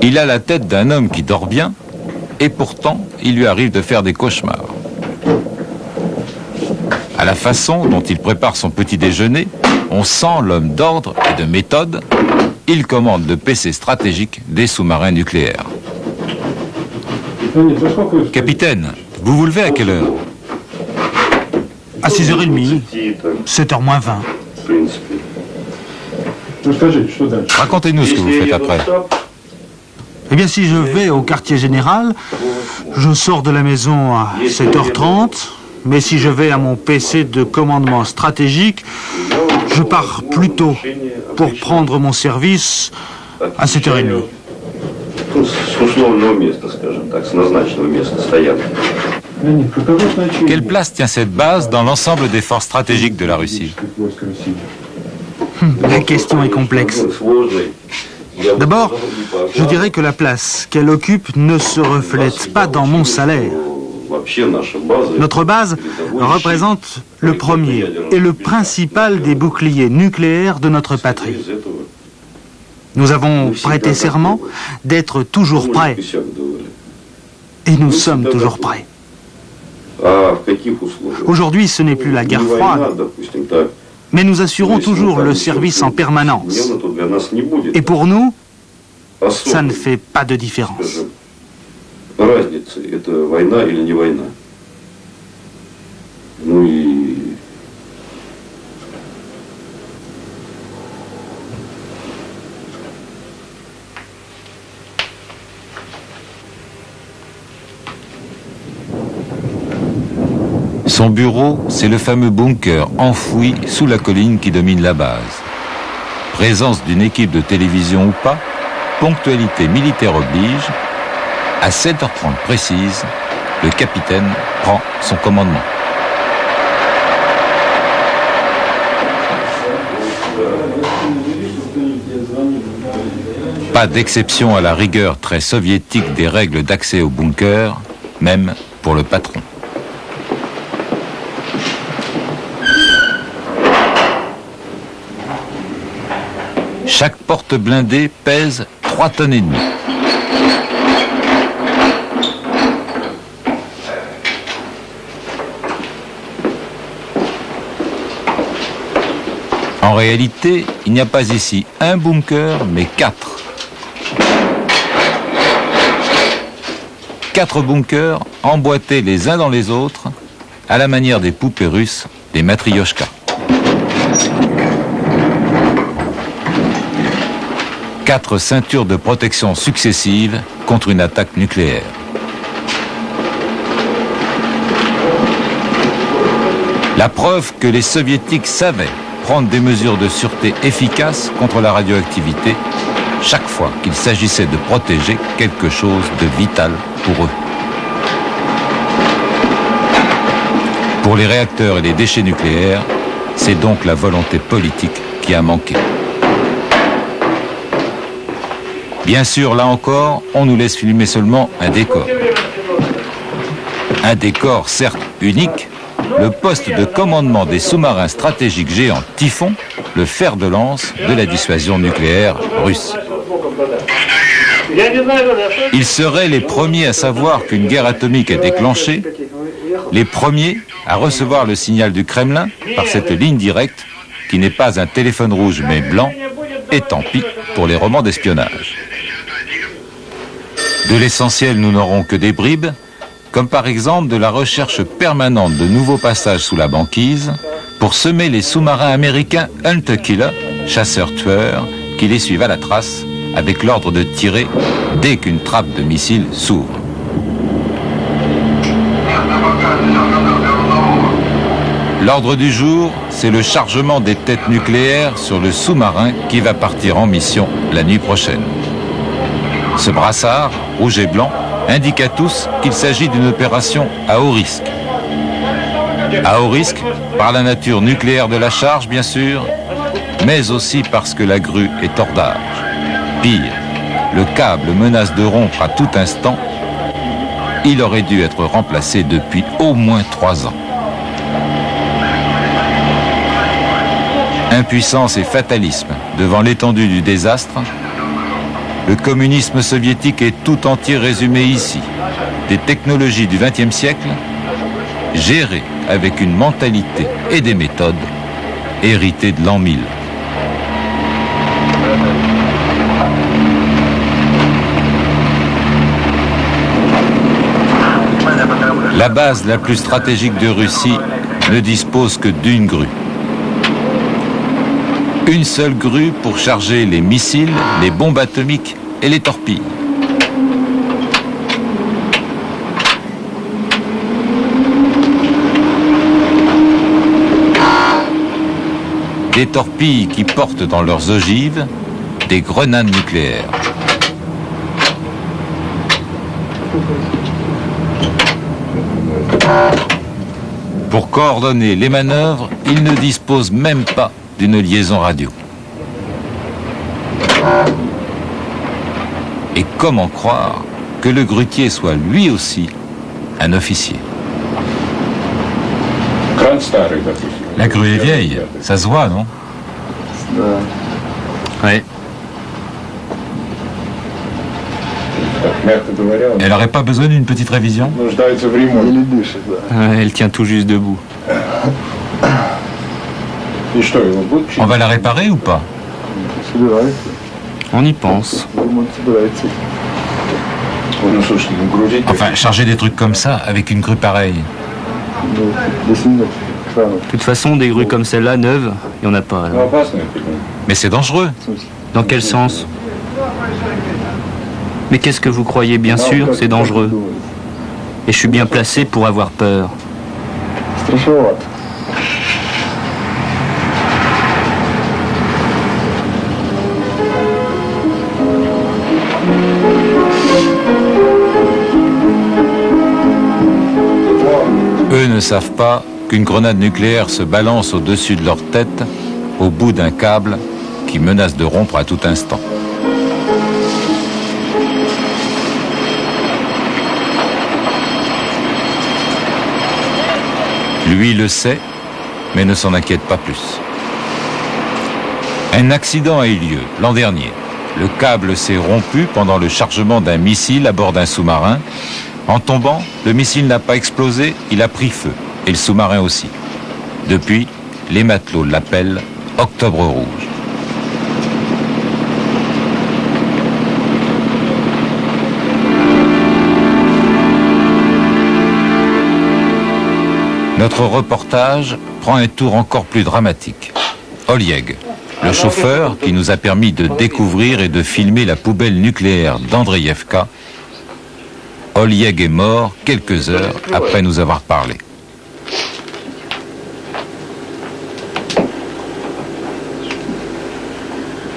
Il a la tête d'un homme qui dort bien, et pourtant, il lui arrive de faire des cauchemars. À la façon dont il prépare son petit déjeuner, on sent l'homme d'ordre et de méthode. Il commande le PC stratégique des sous-marins nucléaires. Capitaine, vous vous levez à quelle heure? À 6h30, 7h moins 20. Racontez-nous ce que vous faites après. Eh bien, si je vais au quartier général, je sors de la maison à 7h30, mais si je vais à mon PC de commandement stratégique, je pars plus tôt pour prendre mon service à 7h30. Quelle place tient cette base dans l'ensemble des forces stratégiques de la Russie? La question est complexe. D'abord, je dirais que la place qu'elle occupe ne se reflète pas dans mon salaire. Notre base représente le premier et le principal des boucliers nucléaires de notre patrie. Nous avons prêté serment d'être toujours prêts. Et nous sommes toujours prêts. Aujourd'hui, ce n'est plus la guerre froide, mais nous assurons toujours le service en permanence. Et pour nous, ça ne fait pas de différence. Son bureau, c'est le fameux bunker enfoui sous la colline qui domine la base. Présence d'une équipe de télévision ou pas, ponctualité militaire oblige, à 7h30 précise, le capitaine prend son commandement. Pas d'exception à la rigueur très soviétique des règles d'accès au bunker, même pour le patron. Chaque porte blindée pèse 3,5 tonnes. En réalité, il n'y a pas ici un bunker, mais 4. 4 bunkers emboîtés les uns dans les autres, à la manière des poupées russes, des matrioshkas. 4 ceintures de protection successives contre une attaque nucléaire. La preuve que les soviétiques savaient prendre des mesures de sûreté efficaces contre la radioactivité chaque fois qu'il s'agissait de protéger quelque chose de vital pour eux. Pour les réacteurs et les déchets nucléaires, c'est donc la volonté politique qui a manqué. Bien sûr, là encore, on nous laisse filmer seulement un décor. Un décor certes unique, le poste de commandement des sous-marins stratégiques géants Typhon, le fer de lance de la dissuasion nucléaire russe. Ils seraient les premiers à savoir qu'une guerre atomique est déclenchée, les premiers à recevoir le signal du Kremlin par cette ligne directe qui n'est pas un téléphone rouge mais blanc, et tant pis pour les romans d'espionnage. De l'essentiel, nous n'aurons que des bribes, comme par exemple de la recherche permanente de nouveaux passages sous la banquise pour semer les sous-marins américains Hunter Killer, chasseurs-tueurs, qui les suivent à la trace avec l'ordre de tirer dès qu'une trappe de missiles s'ouvre. L'ordre du jour, c'est le chargement des têtes nucléaires sur le sous-marin qui va partir en mission la nuit prochaine. Ce brassard, rouge et blanc, indique à tous qu'il s'agit d'une opération à haut risque. À haut risque, par la nature nucléaire de la charge, bien sûr, mais aussi parce que la grue est hors d'âge. Pire, le câble menace de rompre à tout instant. Il aurait dû être remplacé depuis au moins 3 ans. Impuissance et fatalisme devant l'étendue du désastre, le communisme soviétique est tout entier résumé ici. Des technologies du XXe siècle, gérées avec une mentalité et des méthodes héritées de l'an 1000. La base la plus stratégique de Russie ne dispose que d'une grue. Une seule grue pour charger les missiles, les bombes atomiques et les torpilles. Des torpilles qui portent dans leurs ogives des grenades nucléaires. Pour coordonner les manœuvres, ils ne disposent même pas d'une liaison radio. Et comment croire que le grutier soit lui aussi un officier? La grue est vieille, ça se voit, non? Oui. Elle n'aurait pas besoin d'une petite révision? Elle tient tout juste debout. On va la réparer ou pas? On y pense. Enfin, charger des trucs comme ça avec une grue pareille. De toute façon, des grues comme celle-là, neuves, il n'y en a pas. Alors. Mais c'est dangereux. Dans quel sens? Mais qu'est-ce que vous croyez? Bien sûr, c'est dangereux. Et je suis bien placé pour avoir peur. Eux ne savent pas qu'une grenade nucléaire se balance au-dessus de leur tête, au bout d'un câble qui menace de rompre à tout instant. Lui le sait, mais ne s'en inquiète pas plus. Un accident a eu lieu l'an dernier. Le câble s'est rompu pendant le chargement d'un missile à bord d'un sous-marin. En tombant, le missile n'a pas explosé, il a pris feu, et le sous-marin aussi. Depuis, les matelots l'appellent Octobre Rouge. Notre reportage prend un tour encore plus dramatique. Oleg, le chauffeur qui nous a permis de découvrir et de filmer la poubelle nucléaire d'Andreïevka. Oleg est mort quelques heures après nous avoir parlé.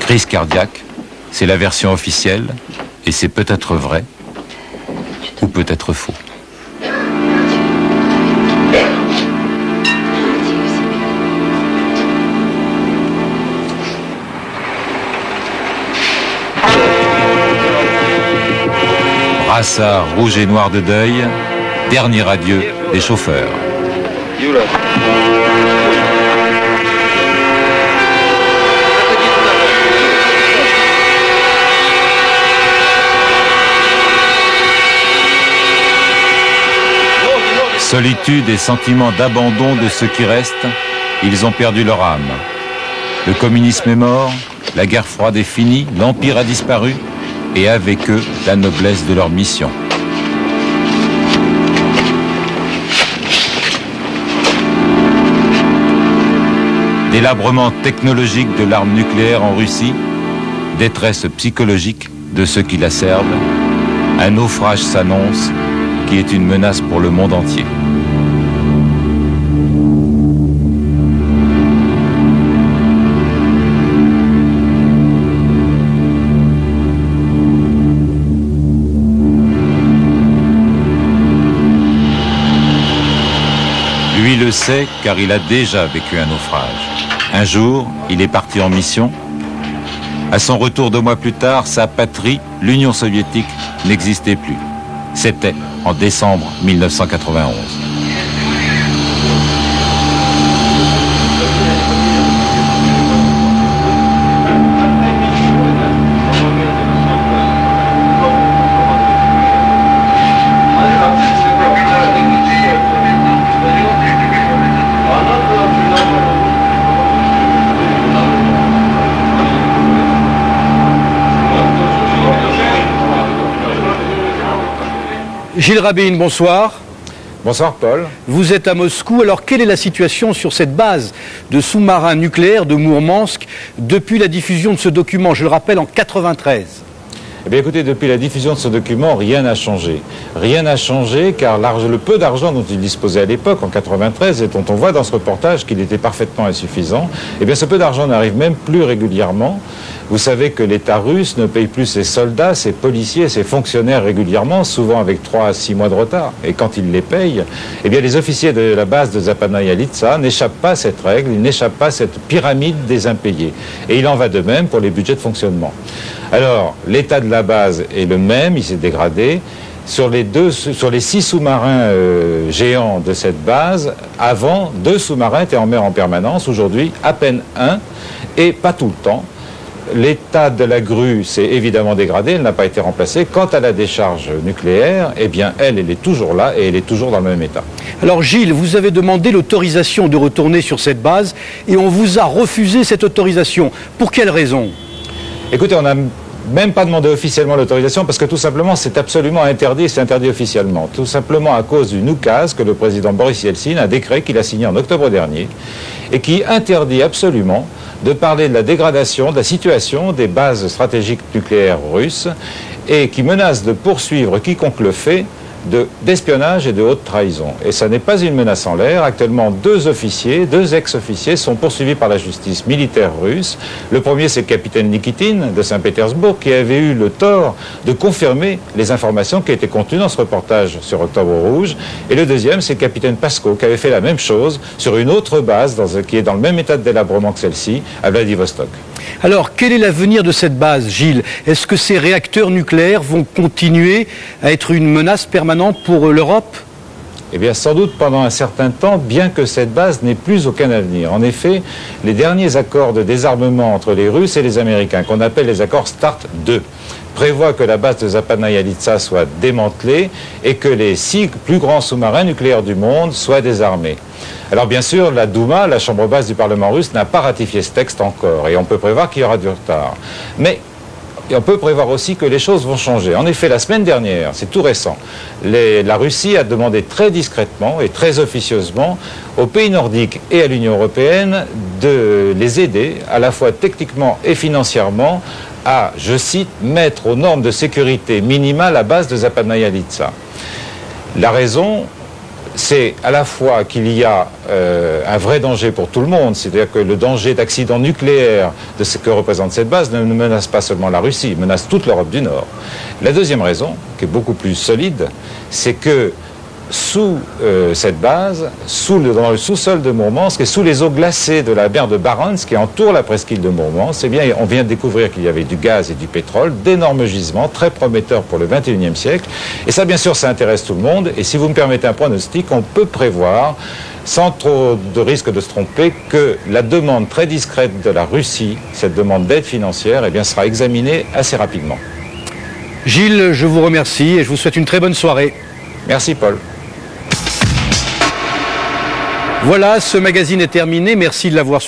Crise cardiaque, c'est la version officielle, et c'est peut-être vrai, ou peut-être faux. Brassard rouge et noir de deuil, dernier adieu des chauffeurs. Solitude et sentiment d'abandon de ceux qui restent, ils ont perdu leur âme. Le communisme est mort, la guerre froide est finie, l'Empire a disparu, et avec eux la noblesse de leur mission. Délabrement technologique de l'arme nucléaire en Russie, détresse psychologique de ceux qui la servent, un naufrage s'annonce qui est une menace pour le monde entier. Lui le sait car il a déjà vécu un naufrage. Un jour, il est parti en mission. À son retour 2 mois plus tard, sa patrie, l'Union soviétique, n'existait plus. C'était en décembre 1991. Gilles Rabine, bonsoir. Bonsoir Paul. Vous êtes à Moscou. Alors quelle est la situation sur cette base de sous-marins nucléaires de Mourmansk depuis la diffusion de ce document, je le rappelle, en 1993? Eh bien écoutez, depuis la diffusion de ce document, rien n'a changé. Rien n'a changé car le peu d'argent dont il disposait à l'époque, en 1993, et dont on voit dans ce reportage qu'il était parfaitement insuffisant, eh bien ce peu d'argent n'arrive même plus régulièrement. Vous savez que l'État russe ne paye plus ses soldats, ses policiers, ses fonctionnaires régulièrement, souvent avec 3 à 6 mois de retard. Et quand il les paye, eh bien les officiers de la base de Zapadnaïa-Litsa n'échappent pas à cette règle, ils n'échappent pas à cette pyramide des impayés. Et il en va de même pour les budgets de fonctionnement. Alors, l'état de la base est le même, il s'est dégradé. Sur les 6 sous-marins géants de cette base, avant, 2 sous-marins étaient en mer en permanence. Aujourd'hui, à peine 1, et pas tout le temps. L'état de la grue s'est évidemment dégradé, elle n'a pas été remplacée. Quant à la décharge nucléaire, eh bien, elle est toujours là et elle est toujours dans le même état. Alors Gilles, vous avez demandé l'autorisation de retourner sur cette base et on vous a refusé cette autorisation. Pour quelle raison? Écoutez, on n'a même pas demandé officiellement l'autorisation parce que tout simplement c'est absolument interdit, c'est interdit officiellement. Tout simplement à cause du oukaz que le président Boris Yeltsin, un décret qu'il a signé en octobre dernier et qui interdit absolument de parler de la dégradation, de la situation des bases stratégiques nucléaires russes et qui menace de poursuivre quiconque le fait d'espionnage et de haute trahison. Et ça n'est pas une menace en l'air. Actuellement, 2 officiers, 2 ex-officiers sont poursuivis par la justice militaire russe. Le premier, c'est le capitaine Nikitin de Saint-Pétersbourg qui avait eu le tort de confirmer les informations qui étaient contenues dans ce reportage sur Octobre Rouge. Et le deuxième, c'est le capitaine Pasko qui avait fait la même chose sur une autre base qui est dans le même état de délabrement que celle-ci, à Vladivostok. Alors, quel est l'avenir de cette base, Gilles? Est-ce que ces réacteurs nucléaires vont continuer à être une menace permanente pour l'Europe? Eh bien, sans doute pendant un certain temps, bien que cette base n'ait plus aucun avenir. En effet, les derniers accords de désarmement entre les Russes et les Américains, qu'on appelle les accords START 2, prévoient que la base de Zapadnaïa-Litsa soit démantelée et que les 6 plus grands sous-marins nucléaires du monde soient désarmés. Alors bien sûr, la Douma, la chambre basse du Parlement russe, n'a pas ratifié ce texte encore et on peut prévoir qu'il y aura du retard. Mais on peut prévoir aussi que les choses vont changer. En effet, la semaine dernière, c'est tout récent, la Russie a demandé très discrètement et très officieusement aux pays nordiques et à l'Union européenne de les aider, à la fois techniquement et financièrement, à, je cite, mettre aux normes de sécurité minimales la base de Zapadnaïa-Litsa. La raison, c'est à la fois qu'il y a un vrai danger pour tout le monde, c'est-à-dire que le danger d'accident nucléaire de ce que représente cette base ne menace pas seulement la Russie, menace toute l'Europe du Nord. La deuxième raison, qui est beaucoup plus solide, c'est que sous cette base, dans le sous-sol de Mourmansk et sous les eaux glacées de la mer de Barents qui entoure la presqu'île de Mourmansk, eh bien, on vient de découvrir qu'il y avait du gaz et du pétrole, d'énormes gisements, très prometteurs pour le XXIe siècle. Et ça, bien sûr, ça intéresse tout le monde. Et si vous me permettez un pronostic, on peut prévoir, sans trop de risque de se tromper, que la demande très discrète de la Russie, cette demande d'aide financière, eh bien, sera examinée assez rapidement. Gilles, je vous remercie et je vous souhaite une très bonne soirée. Merci, Paul. Voilà, ce magazine est terminé. Merci de l'avoir suivi.